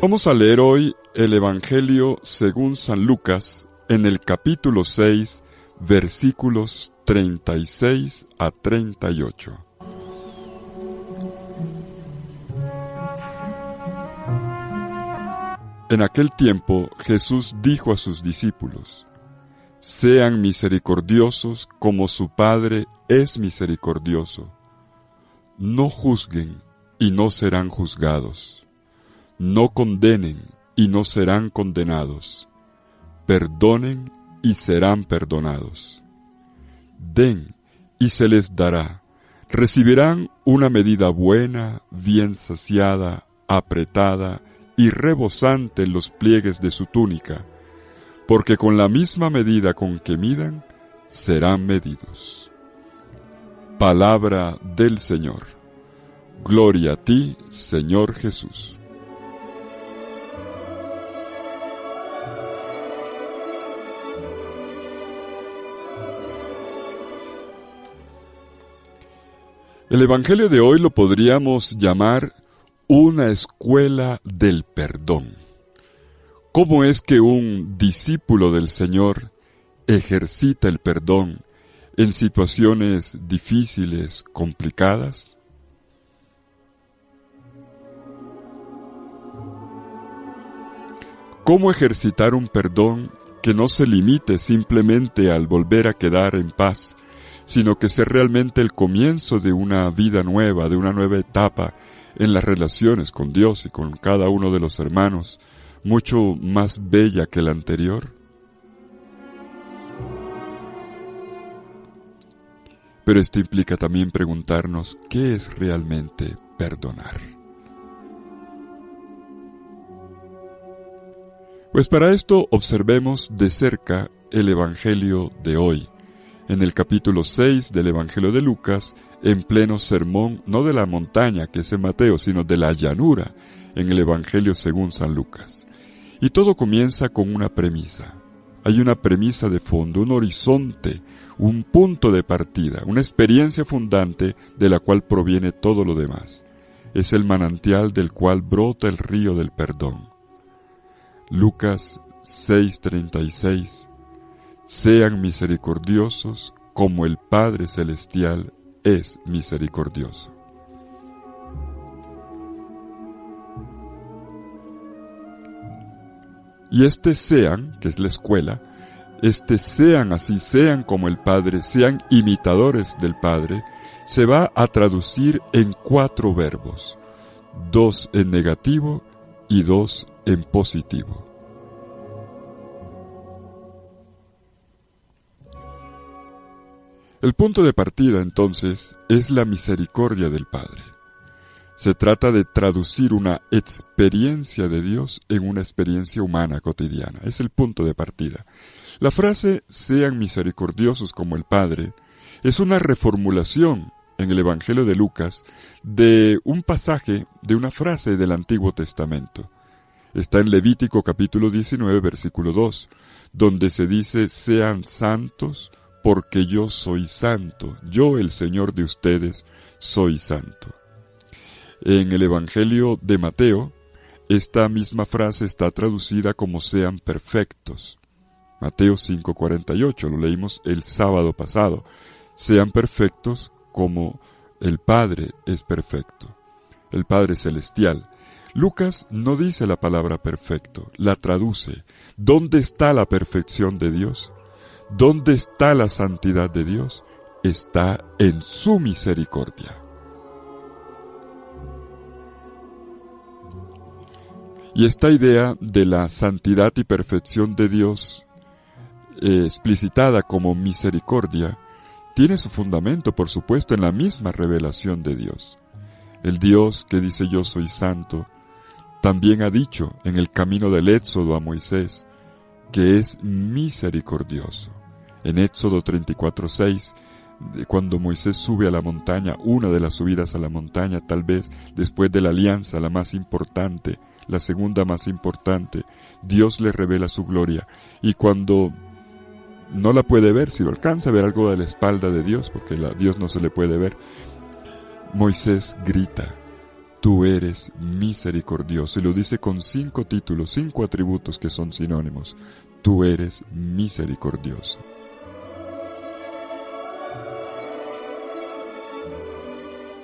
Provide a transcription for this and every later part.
Vamos a leer hoy el Evangelio según San Lucas en el capítulo 6, versículos 36 a 38. En aquel tiempo Jesús dijo a sus discípulos: «Sean misericordiosos como su Padre es misericordioso. No juzguen y no serán juzgados. No condenen y no serán condenados. Perdonen y serán perdonados. Den y se les dará. Recibirán una medida buena, bien saciada, apretada y rebosante en los pliegues de su túnica, porque con la misma medida con que midan, serán medidos». Palabra del Señor. Gloria a ti, Señor Jesús. El Evangelio de hoy lo podríamos llamar una escuela del perdón. ¿Cómo es que un discípulo del Señor ejercita el perdón en situaciones difíciles, complicadas? ¿Cómo ejercitar un perdón que no se limite simplemente al volver a quedar en paz, sino que sea realmente el comienzo de una vida nueva, de una nueva etapa en las relaciones con Dios y con cada uno de los hermanos, mucho más bella que la anterior? Pero esto implica también preguntarnos qué es realmente perdonar. Pues para esto observemos de cerca el Evangelio de hoy, en el capítulo 6 del Evangelio de Lucas, en pleno sermón, no de la montaña, que es en Mateo, sino de la llanura, en el Evangelio según San Lucas. Y todo comienza con una premisa. Hay una premisa de fondo, un horizonte, un punto de partida, una experiencia fundante de la cual proviene todo lo demás. Es el manantial del cual brota el río del perdón. Lucas 6:36. Sean misericordiosos como el Padre Celestial es misericordioso. Y sean, que es la escuela, sean así, sean como el Padre, sean imitadores del Padre, se va a traducir en 4 verbos, 2 en negativo y 2 en positivo. El punto de partida, entonces, es la misericordia del Padre. Se trata de traducir una experiencia de Dios en una experiencia humana cotidiana. Es el punto de partida. La frase «sean misericordiosos como el Padre» es una reformulación en el Evangelio de Lucas de un pasaje, de una frase del Antiguo Testamento. Está en Levítico capítulo 19, versículo 2, donde se dice «sean santos porque yo soy santo, yo el Señor de ustedes soy santo». En el Evangelio de Mateo, esta misma frase está traducida como «sean perfectos». Mateo 5:48, lo leímos el sábado pasado. Sean perfectos como el Padre es perfecto, el Padre Celestial. Lucas no dice la palabra perfecto, la traduce. ¿Dónde está la perfección de Dios? ¿Dónde está la santidad de Dios? Está en su misericordia. Y esta idea de la santidad y perfección de Dios, explicitada como misericordia, tiene su fundamento, por supuesto, en la misma revelación de Dios. El Dios que dice yo soy santo, también ha dicho en el camino del Éxodo a Moisés que es misericordioso. En Éxodo 34:6, cuando Moisés sube a la montaña, una de las subidas a la montaña, tal vez después de la alianza, la más importante, la segunda más importante, Dios le revela su gloria. Y cuando no la puede ver, si lo alcanza a ver algo de la espalda de Dios, porque a Dios no se le puede ver, Moisés grita: tú eres misericordioso. Y lo dice con 5 títulos, 5 atributos que son sinónimos. Tú eres misericordioso.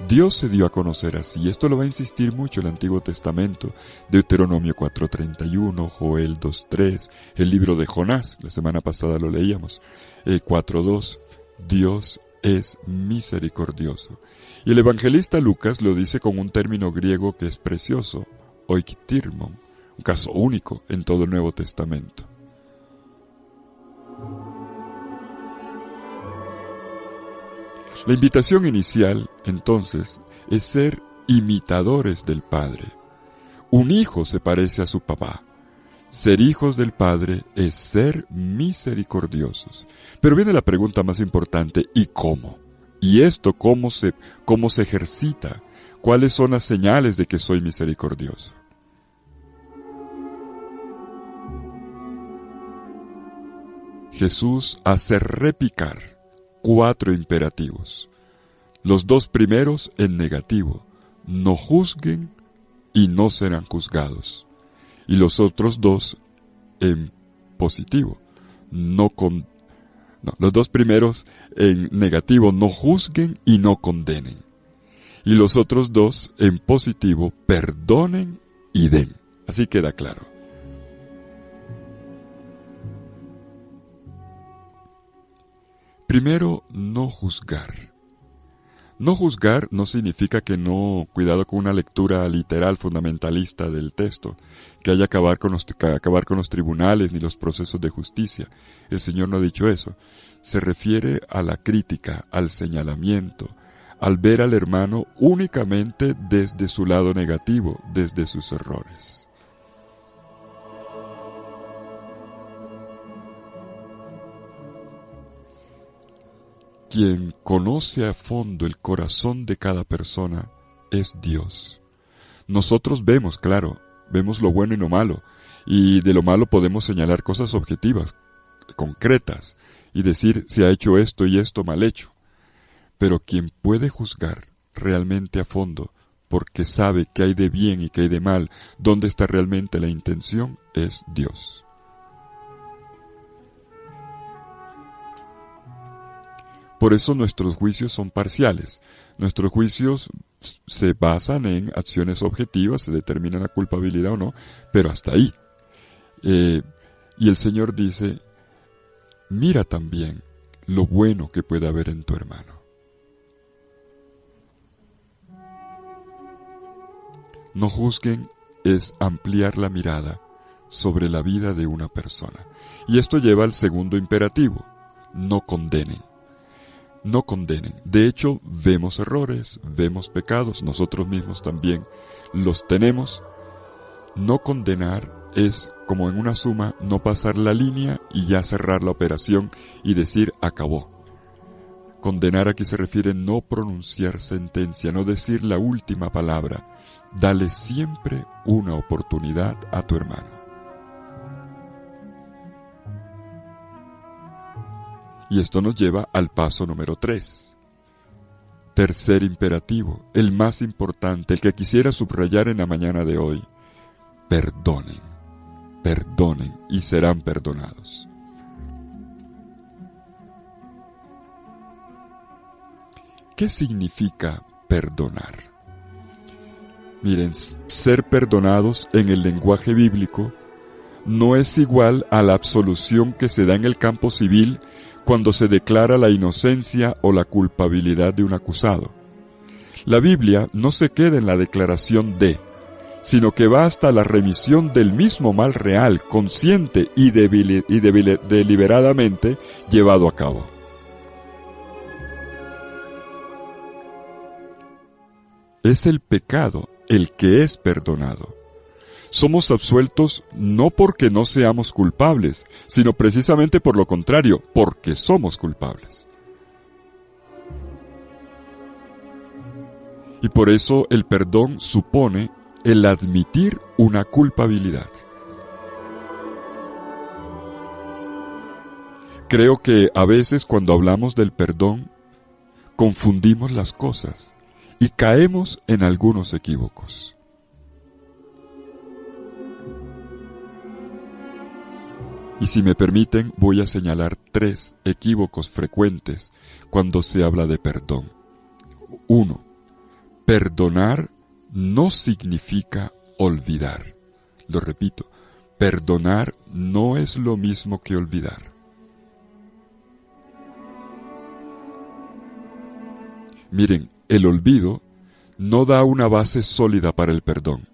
Dios se dio a conocer así. Esto lo va a insistir mucho el Antiguo Testamento. Deuteronomio 4:31, Joel 2:3, el libro de Jonás, la semana pasada lo leíamos, 4:2, Dios es misericordioso. Y el evangelista Lucas lo dice con un término griego que es precioso, oiktirmon, un caso único en todo el Nuevo Testamento. La invitación inicial, entonces, es ser imitadores del Padre. Un hijo se parece a su papá. Ser hijos del Padre es ser misericordiosos. Pero viene la pregunta más importante, ¿y cómo? ¿Y esto cómo se ejercita? ¿Cuáles son las señales de que soy misericordioso? Jesús hace repicar 4 imperativos. Los 2 primeros en negativo: no juzguen y no serán juzgados. Y los otros 2 en positivo: los 2 primeros en negativo: no juzguen y no condenen. Y los otros 2 en positivo: perdonen y den. Así queda claro. Primero, no juzgar. No juzgar no significa que no, cuidado con una lectura literal fundamentalista del texto, que haya que acabar con los tribunales ni los procesos de justicia. El Señor no ha dicho eso. Se refiere a la crítica, al señalamiento, al ver al hermano únicamente desde su lado negativo, desde sus errores. Quien conoce a fondo el corazón de cada persona es Dios. Nosotros vemos, claro, vemos lo bueno y lo malo, y de lo malo podemos señalar cosas objetivas, concretas, y decir si ha hecho esto y esto mal hecho. Pero quien puede juzgar realmente a fondo, porque sabe qué hay de bien y qué hay de mal, dónde está realmente la intención, es Dios. Por eso nuestros juicios son parciales. Nuestros juicios se basan en acciones objetivas, se determina la culpabilidad o no, pero hasta ahí. Y el Señor dice, mira también lo bueno que puede haber en tu hermano. No juzguen es ampliar la mirada sobre la vida de una persona. Y esto lleva al segundo imperativo, no condenen. No condenen. De hecho, vemos errores, vemos pecados, nosotros mismos también los tenemos. No condenar es, como en una suma, no pasar la línea y ya cerrar la operación y decir acabó. Condenar aquí se refiere a no pronunciar sentencia, no decir la última palabra. Dale siempre una oportunidad a tu hermano. Y esto nos lleva al paso número 3. Tercer imperativo, el más importante, el que quisiera subrayar en la mañana de hoy. Perdonen, perdonen y serán perdonados. ¿Qué significa perdonar? Miren, ser perdonados en el lenguaje bíblico no es igual a la absolución que se da en el campo civil cuando se declara la inocencia o la culpabilidad de un acusado. La Biblia no se queda en la declaración de, sino que va hasta la remisión del mismo mal real, consciente y deliberadamente llevado a cabo. Es el pecado el que es perdonado. Somos absueltos no porque no seamos culpables, sino precisamente por lo contrario, porque somos culpables. Y por eso el perdón supone el admitir una culpabilidad. Creo que a veces cuando hablamos del perdón, confundimos las cosas y caemos en algunos equívocos. Y si me permiten, voy a señalar 3 equívocos frecuentes cuando se habla de perdón. 1. Perdonar no significa olvidar. Lo repito, perdonar no es lo mismo que olvidar. Miren, el olvido no da una base sólida para el perdón.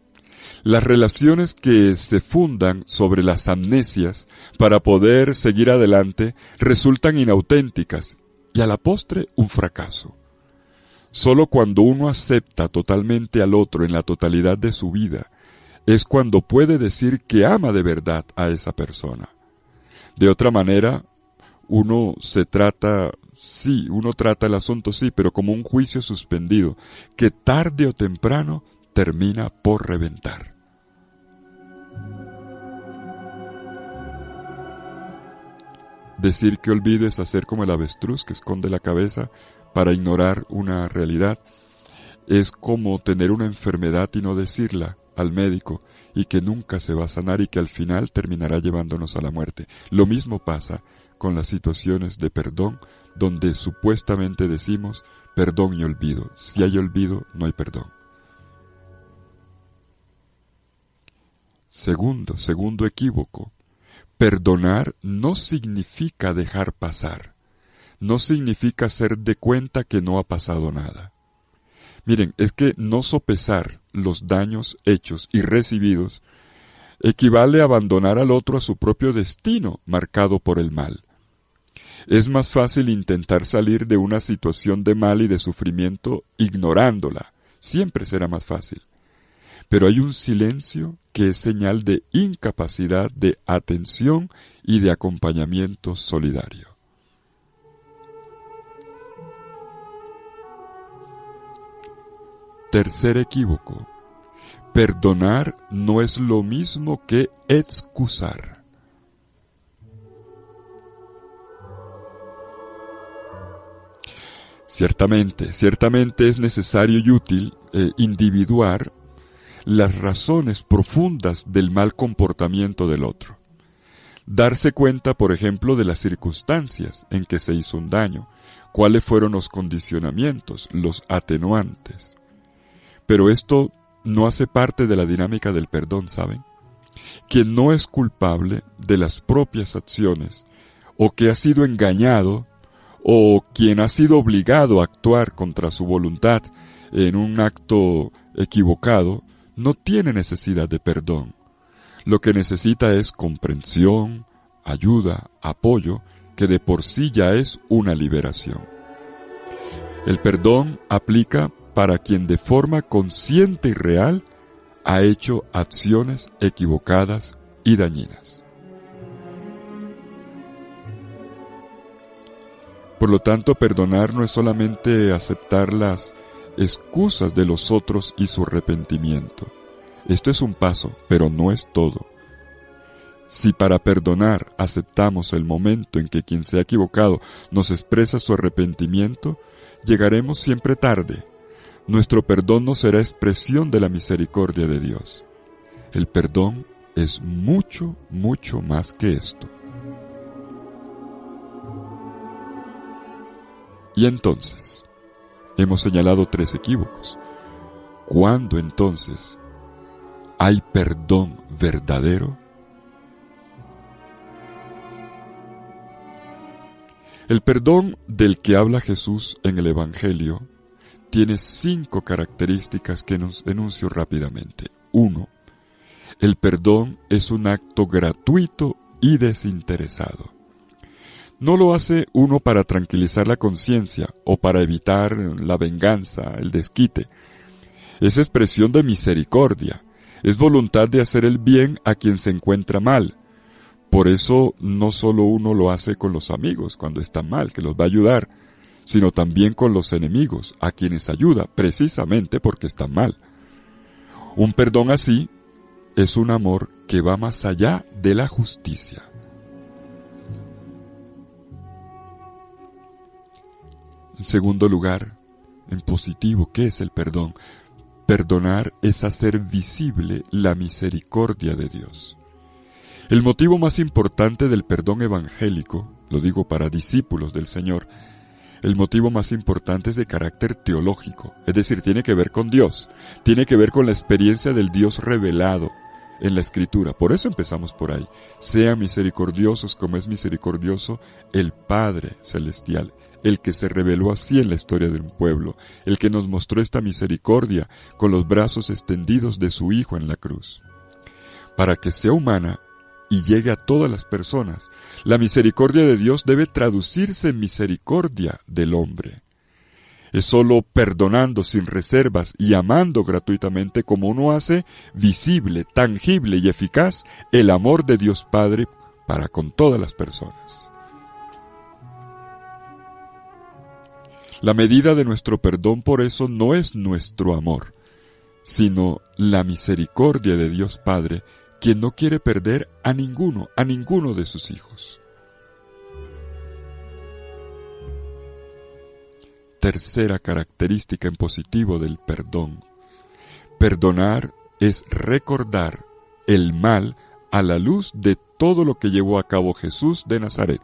Las relaciones que se fundan sobre las amnesias para poder seguir adelante resultan inauténticas y a la postre un fracaso. Solo cuando uno acepta totalmente al otro en la totalidad de su vida es cuando puede decir que ama de verdad a esa persona. De otra manera, uno trata el asunto sí, pero como un juicio suspendido, que tarde o temprano termina por reventar. Decir que olvido es hacer como el avestruz que esconde la cabeza para ignorar una realidad. Es como tener una enfermedad y no decirla al médico y que nunca se va a sanar y que al final terminará llevándonos a la muerte. Lo mismo pasa con las situaciones de perdón, donde supuestamente decimos perdón y olvido. Si hay olvido, no hay perdón. Segundo equívoco. Perdonar no significa dejar pasar. No significa hacer de cuenta que no ha pasado nada. Miren, es que no sopesar los daños hechos y recibidos equivale a abandonar al otro a su propio destino marcado por el mal. Es más fácil intentar salir de una situación de mal y de sufrimiento ignorándola. Siempre será más fácil. Pero hay un silencio que es señal de incapacidad de atención y de acompañamiento solidario. Tercer equívoco. Perdonar no es lo mismo que excusar. Ciertamente es necesario y útil individuar las razones profundas del mal comportamiento del otro. Darse cuenta, por ejemplo, de las circunstancias en que se hizo un daño, cuáles fueron los condicionamientos, los atenuantes. Pero esto no hace parte de la dinámica del perdón, ¿saben? Quien no es culpable de las propias acciones, o que ha sido engañado, o quien ha sido obligado a actuar contra su voluntad en un acto equivocado, no tiene necesidad de perdón. Lo que necesita es comprensión, ayuda, apoyo, que de por sí ya es una liberación. El perdón aplica para quien de forma consciente y real ha hecho acciones equivocadas y dañinas. Por lo tanto, perdonar no es solamente aceptar las excusas de los otros y su arrepentimiento. Esto es un paso, pero no es todo. Si para perdonar aceptamos el momento en que quien se ha equivocado nos expresa su arrepentimiento, llegaremos siempre tarde. Nuestro perdón no será expresión de la misericordia de Dios. El perdón es mucho, mucho más que esto. Y entonces, hemos señalado 3 equívocos. ¿Cuándo entonces hay perdón verdadero? El perdón del que habla Jesús en el Evangelio tiene 5 características que nos enuncio rápidamente. 1. El perdón es un acto gratuito y desinteresado. No lo hace uno para tranquilizar la conciencia o para evitar la venganza, el desquite. Es expresión de misericordia, es voluntad de hacer el bien a quien se encuentra mal. Por eso no solo uno lo hace con los amigos cuando están mal, que los va a ayudar, sino también con los enemigos, a quienes ayuda precisamente porque están mal. Un perdón así es un amor que va más allá de la justicia. En segundo lugar, en positivo, ¿qué es el perdón? Perdonar es hacer visible la misericordia de Dios. El motivo más importante del perdón evangélico, lo digo para discípulos del Señor, el motivo más importante es de carácter teológico, es decir, tiene que ver con Dios, tiene que ver con la experiencia del Dios revelado en la Escritura. Por eso empezamos por ahí. Sean misericordiosos como es misericordioso el Padre Celestial, el que se reveló así en la historia del pueblo, el que nos mostró esta misericordia con los brazos extendidos de su Hijo en la cruz. Para que sea humana y llegue a todas las personas, la misericordia de Dios debe traducirse en misericordia del hombre. Es solo perdonando sin reservas y amando gratuitamente como uno hace visible, tangible y eficaz el amor de Dios Padre para con todas las personas. La medida de nuestro perdón por eso no es nuestro amor, sino la misericordia de Dios Padre, quien no quiere perder a ninguno de sus hijos. Tercera característica en positivo del perdón. Perdonar es recordar el mal a la luz de todo lo que llevó a cabo Jesús de Nazaret.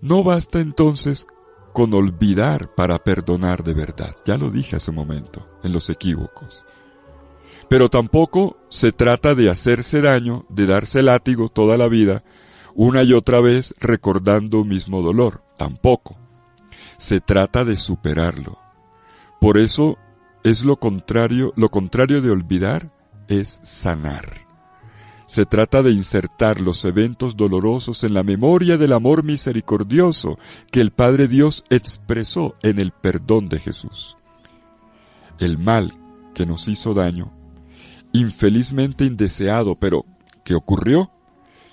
No basta entonces con olvidar para perdonar de verdad. Ya lo dije hace un momento, en los equívocos. Pero tampoco se trata de hacerse daño, de darse látigo toda la vida, una y otra vez recordando un mismo dolor. Tampoco. Se trata de superarlo. Por eso es lo contrario de olvidar es sanar. Se trata de insertar los eventos dolorosos en la memoria del amor misericordioso que el Padre Dios expresó en el perdón de Jesús. El mal que nos hizo daño, infelizmente indeseado, pero que ocurrió,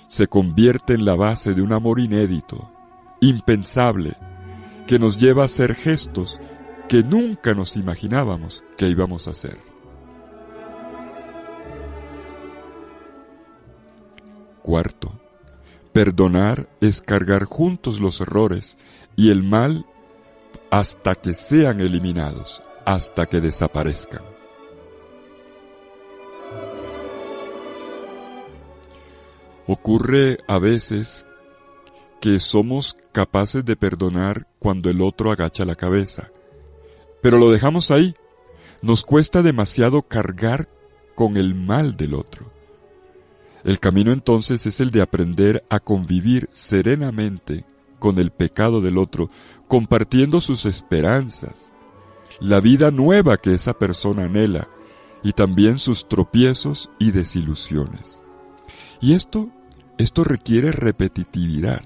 se convierte en la base de un amor inédito, impensable, que nos lleva a hacer gestos que nunca nos imaginábamos que íbamos a hacer. Cuarto, perdonar es cargar juntos los errores y el mal hasta que sean eliminados, hasta que desaparezcan. Ocurre a veces que somos capaces de perdonar cuando el otro agacha la cabeza, pero lo dejamos ahí. Nos cuesta demasiado cargar con el mal del otro. El camino entonces es el de aprender a convivir serenamente con el pecado del otro, compartiendo sus esperanzas, la vida nueva que esa persona anhela, y también sus tropiezos y desilusiones. Y esto requiere repetitividad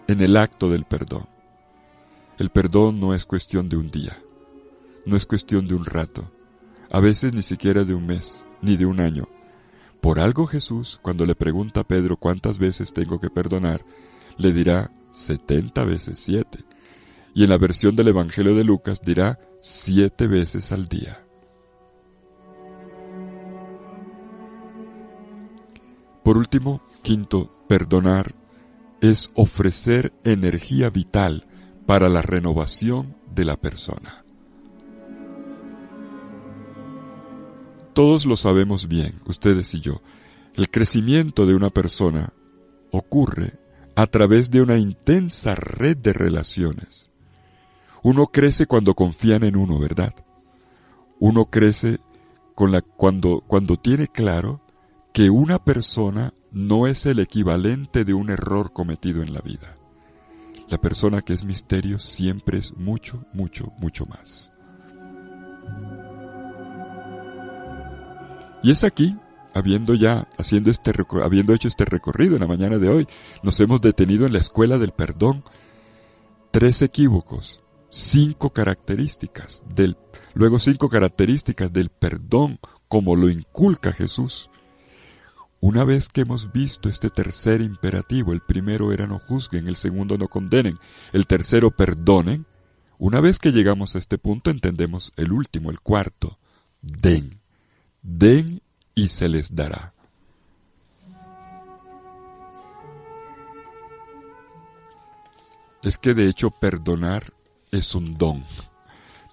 en el acto del perdón. El perdón no es cuestión de un día, no es cuestión de un rato, a veces ni siquiera de un mes, ni de un año. Por algo Jesús, cuando le pregunta a Pedro cuántas veces tengo que perdonar, le dirá 70 veces 7. Y en la versión del Evangelio de Lucas dirá 7 veces al día. Por último, quinto, perdonar es ofrecer energía vital para la renovación de la persona. Todos lo sabemos bien, ustedes y yo. El crecimiento de una persona ocurre a través de una intensa red de relaciones. Uno crece cuando confían en uno, ¿verdad? Uno crece cuando tiene claro que una persona no es el equivalente de un error cometido en la vida. La persona que es misterio siempre es mucho, mucho, mucho más. Y es aquí, habiendo hecho este recorrido en la mañana de hoy, nos hemos detenido en la escuela del perdón. 3 equívocos, 5 características del perdón como lo inculca Jesús. Una vez que hemos visto este tercer imperativo, el primero era no juzguen, el segundo no condenen, el tercero perdonen, una vez que llegamos a este punto entendemos el último, el cuarto, den. Den y se les dará. es que de hecho perdonar es un don.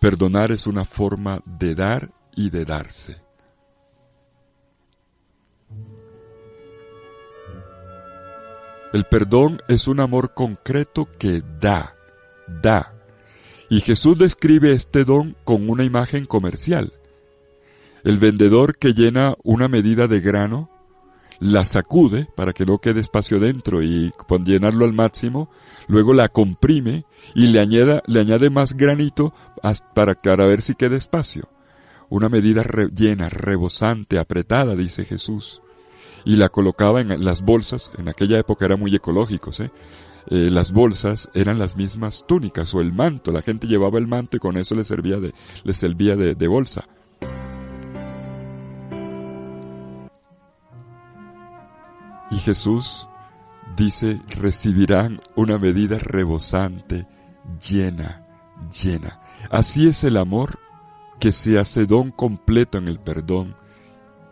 Perdonar es una forma de dar y de darse. El perdón es un amor concreto que da. Y Jesús describe este don con una imagen comercial. El vendedor que llena una medida de grano, la sacude para que no quede espacio dentro y con llenarlo al máximo, luego la comprime y le añade más granito para ver si queda espacio. Una medida llena, rebosante, apretada, dice Jesús. Y la colocaba en las bolsas. En aquella época eran muy ecológicos, las bolsas eran las mismas túnicas o el manto. La gente llevaba el manto y con eso les servía de bolsa. Y Jesús dice, recibirán una medida rebosante, llena. Así es el amor que se hace don completo en el perdón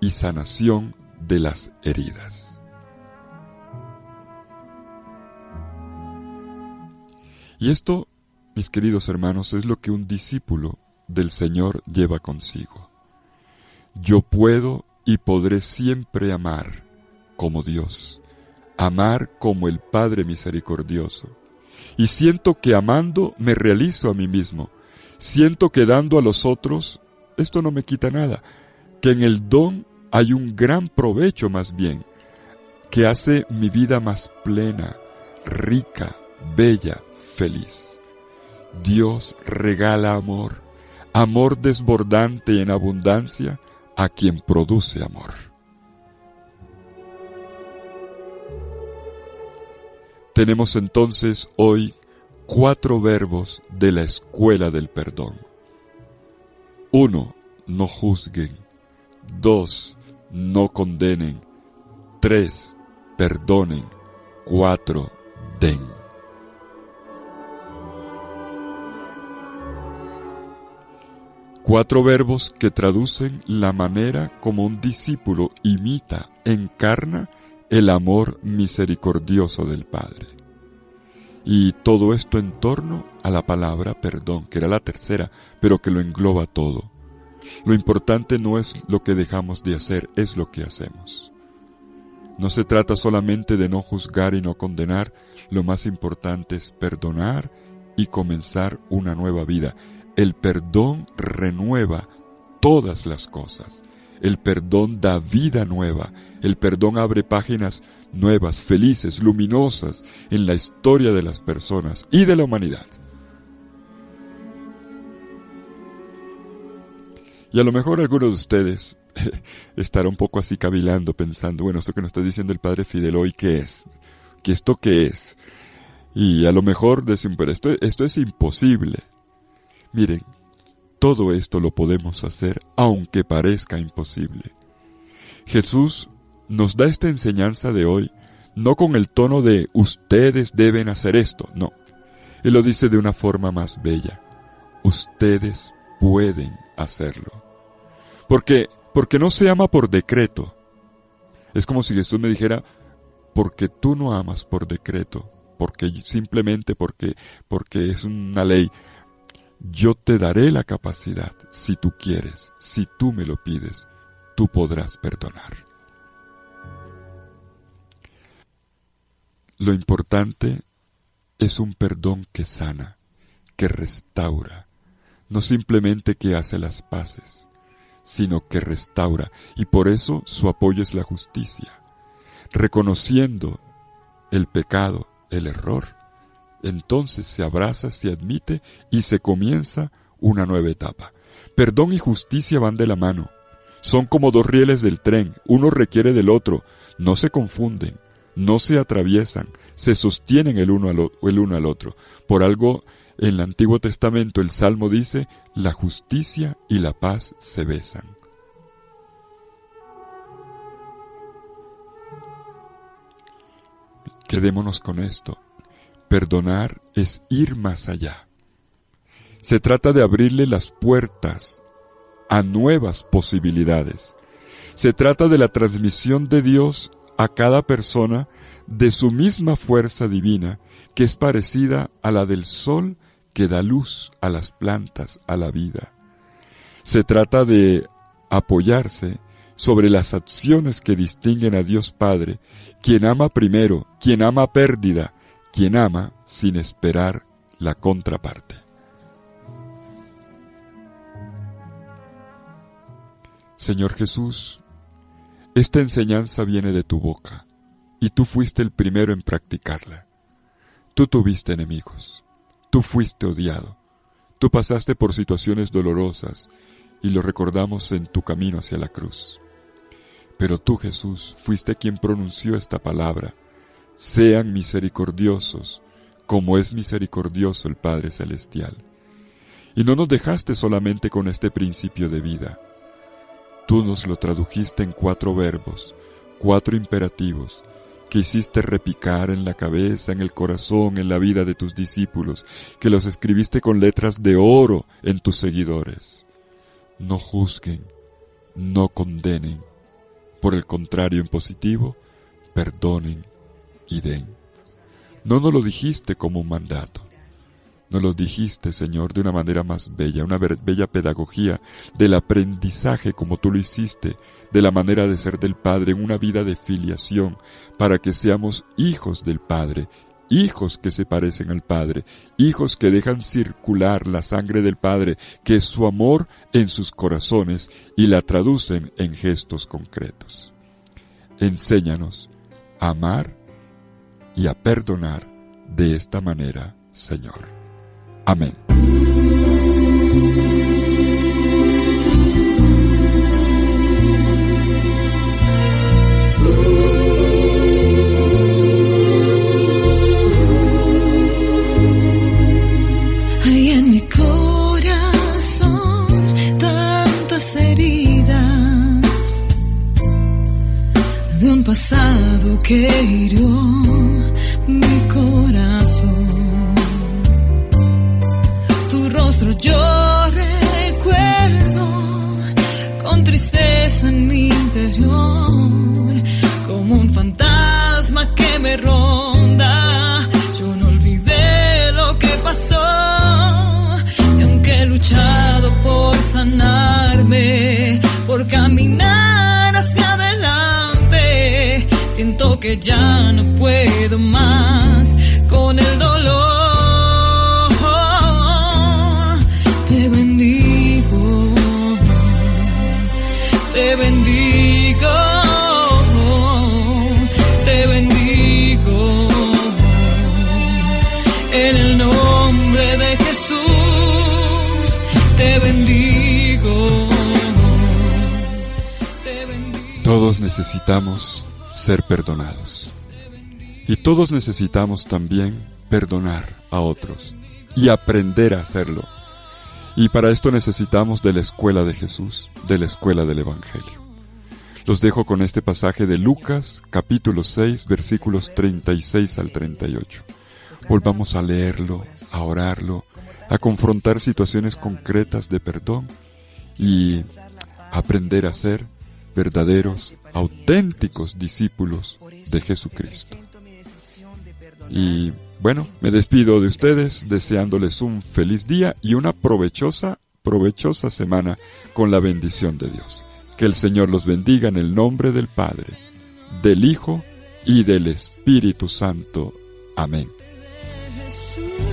y sanación de las heridas. Y esto, mis queridos hermanos, es lo que un discípulo del Señor lleva consigo. Yo puedo y podré siempre amar como Dios, amar como el Padre misericordioso. Y siento que amando me realizo a mí mismo. Siento que dando a los otros, esto no me quita nada, que en el don hay un gran provecho más bien, que hace mi vida más plena, rica, bella, feliz. Dios regala amor desbordante y en abundancia a quien produce amor. Tenemos entonces hoy 4 verbos de la escuela del perdón. 1. No juzguen. 2. No condenen. 3. Perdonen. 4. Den. Cuatro verbos que traducen la manera como un discípulo imita, encarna el amor misericordioso del Padre. Y todo esto en torno a la palabra perdón, que era la tercera, pero que lo engloba todo. Lo importante no es lo que dejamos de hacer, es lo que hacemos. No se trata solamente de no juzgar y no condenar, lo más importante es perdonar y comenzar una nueva vida. El perdón renueva todas las cosas. El perdón da vida nueva. El perdón abre páginas nuevas, felices, luminosas en la historia de las personas y de la humanidad. Y a lo mejor alguno de ustedes estará un poco así cavilando, pensando, bueno, esto que nos está diciendo el Padre Fidel hoy, ¿qué es? ¿Qué esto qué es? Y a lo mejor decimos, pero esto es imposible. Miren, todo esto lo podemos hacer aunque parezca imposible. Jesús nos da esta enseñanza de hoy, no con el tono de ustedes deben hacer esto, no. Él lo dice de una forma más bella. Ustedes pueden hacerlo. Porque no se ama por decreto. Es como si Jesús me dijera, porque tú no amas por decreto, simplemente porque es una ley. Yo te daré la capacidad, si tú quieres, si tú me lo pides, tú podrás perdonar. Lo importante es un perdón que sana, que restaura, no simplemente que hace las paces, sino que restaura, y por eso su apoyo es la justicia. Reconociendo el pecado, el error, entonces se abraza, se admite y se comienza una nueva etapa. Perdón y justicia van de la mano. Son como 2 rieles del tren, uno requiere del otro, no se confunden, no se atraviesan, se sostienen el uno al otro. Por algo, en el Antiguo Testamento el Salmo dice, la justicia y la paz se besan. Quedémonos con esto. Perdonar es ir más allá. Se trata de abrirle las puertas a nuevas posibilidades. Se trata de la transmisión de Dios a cada persona de su misma fuerza divina, que es parecida a la del sol que da luz a las plantas, a la vida. Se trata de apoyarse sobre las acciones que distinguen a Dios Padre, quien ama primero, quien ama pérdida, quien ama sin esperar la contraparte. Señor Jesús, esta enseñanza viene de tu boca, y tú fuiste el primero en practicarla. Tú tuviste enemigos, tú fuiste odiado, tú pasaste por situaciones dolorosas, y lo recordamos en tu camino hacia la cruz. Pero tú, Jesús, fuiste quien pronunció esta palabra: sean misericordiosos, como es misericordioso el Padre Celestial. Y no nos dejaste solamente con este principio de vida. Tú nos lo tradujiste en 4 verbos, 4 imperativos, que hiciste repicar en la cabeza, en el corazón, en la vida de tus discípulos, que los escribiste con letras de oro en tus seguidores. No juzguen, no condenen. Por el contrario, en positivo, perdonen y den. No nos lo dijiste como un mandato. Nos lo dijiste, Señor, de una manera más bella, una bella pedagogía del aprendizaje como tú lo hiciste, de la manera de ser del Padre, en una vida de filiación, para que seamos hijos del Padre, hijos que se parecen al Padre, hijos que dejan circular la sangre del Padre, que es su amor en sus corazones, y la traducen en gestos concretos. Enséñanos a amar y a perdonar de esta manera, Señor. Amén. Hay en mi corazón tantas heridas de un pasado que hirió mi corazón. Tu rostro yo recuerdo con tristeza en mi interior, como un fantasma que me ronda. Yo no olvidé lo que pasó, y aunque he luchado por sanarme, por caminar hacia adelante, siento que ya no puedo más con el dolor. Te bendigo, te bendigo, te bendigo, en el nombre de Jesús, te bendigo, te bendigo. Todos necesitamos ser perdonados. Y todos necesitamos también perdonar a otros y aprender a hacerlo. Y para esto necesitamos de la escuela de Jesús, de la escuela del Evangelio. Los dejo con este pasaje de Lucas, capítulo 6, versículos 36 al 38. Volvamos a leerlo, a orarlo, a confrontar situaciones concretas de perdón y aprender a ser verdaderos, auténticos discípulos de Jesucristo. Y bueno, me despido de ustedes deseándoles un feliz día y una provechosa semana con la bendición de Dios. Que el Señor los bendiga en el nombre del Padre, del Hijo y del Espíritu Santo. Amén. Jesús.